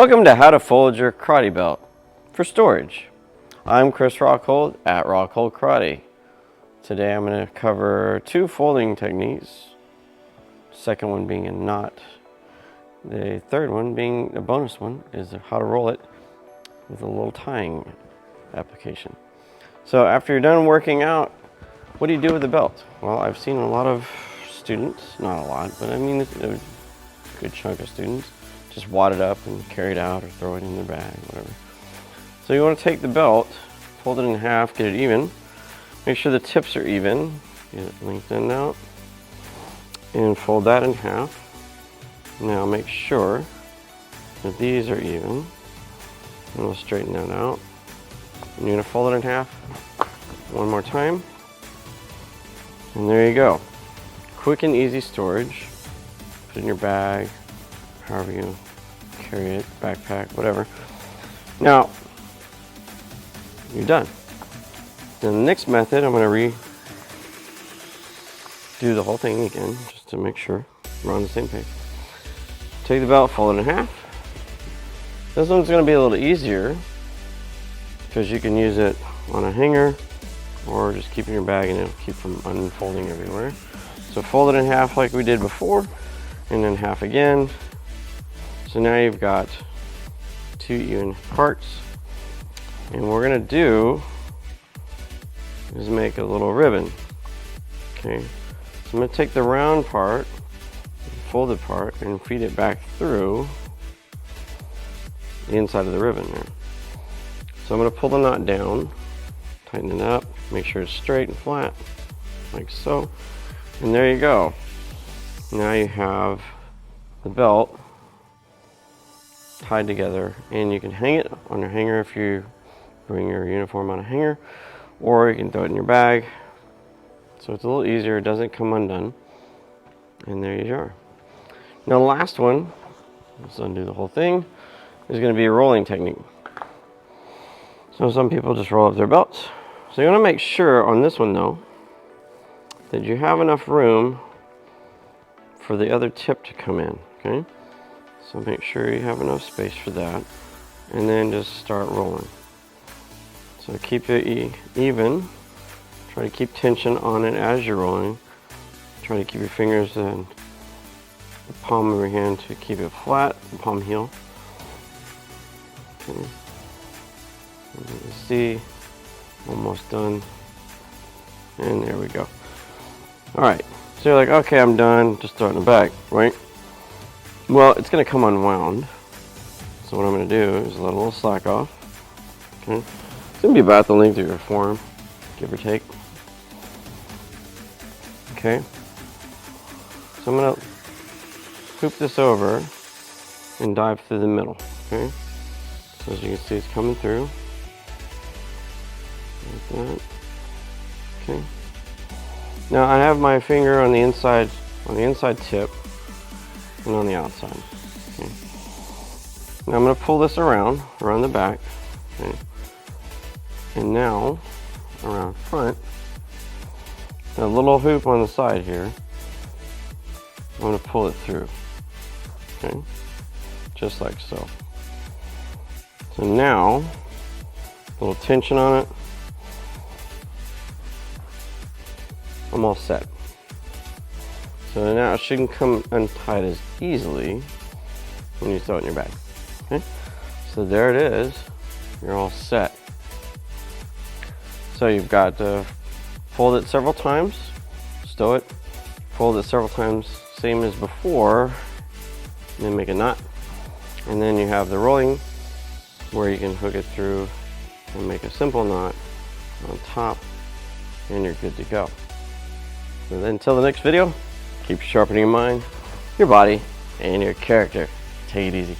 Welcome to How to Fold Your Karate Belt for Storage. I'm Chris Rockhold at Rockhold Karate. Today I'm going to cover two folding techniques. Second one being a knot. The third one being a bonus one is how to roll it with a little tying application. So after you're done working out, what do you do with the belt? Well, I've seen a lot of students, not a lot, but I mean a good chunk of students, just wad it up and carry it out or throw it in their bag, whatever. So you want to take the belt, fold it in half, get it even. Make sure the tips are even. Get it lengthened out. And fold that in half. Now make sure that these are even. And we'll straighten that out. And you're going to fold it in half one more time. And there you go. Quick and easy storage. Put it in your bag, however you carry it, backpack, whatever. Now, you're done. Then the next method, I'm going to redo the whole thing again, just to make sure we're on the same page. Take the belt, fold it in half. This one's going to be a little easier because you can use it on a hanger or just keep it in your bag and it'll keep from unfolding everywhere. So fold it in half like we did before, and then half again. So now you've got two even parts. And what we're going to do is make a little ribbon. Okay, so I'm going to take the round part, folded part, and feed it back through the inside of the ribbon there. So I'm going to pull the knot down, tighten it up, make sure it's straight and flat, like so. And there you go. Now you have the belt tied together, and you can hang it on your hanger if you bring your uniform on a hanger, or you can throw it in your bag. So it's a little easier, it doesn't come undone. And there you are. Now the last one, let's undo the whole thing, is going to be a rolling technique. So some people just roll up their belts. So you want to make sure on this one though, that you have enough room for the other tip to come in, okay? So make sure you have enough space for that, and then just start rolling. So keep it even. Try to keep tension on it as you're rolling. Try to keep your fingers in the palm of your hand to keep it flat, the palm heel. Okay. And you can see, almost done. And there we go. All right, so you're like, okay, I'm done, just throw it in the bag, right? Well, it's gonna come unwound. So what I'm gonna do is let a little slack off. Okay, it's gonna be about the length of your forearm, give or take. Okay, so I'm gonna hoop this over and dive through the middle. Okay, so as you can see, it's coming through like that. Okay. Now I have my finger on the inside tip and on the outside. Okay. Now I'm going to pull this around the back. Okay. And now around front, a little hoop on the side here. I'm going to pull it through. Okay. Just like so. So now, a little tension on it. I'm all set. So now it shouldn't come untied as easily when you throw it in your bag. Okay? So there it is. You're all set. So you've got to fold it several times, stow it, fold it several times, same as before, and then make a knot. And then you have the rolling where you can hook it through and make a simple knot on top, and you're good to go. So then until the next video, keep sharpening your mind, your body, and your character. Take it easy.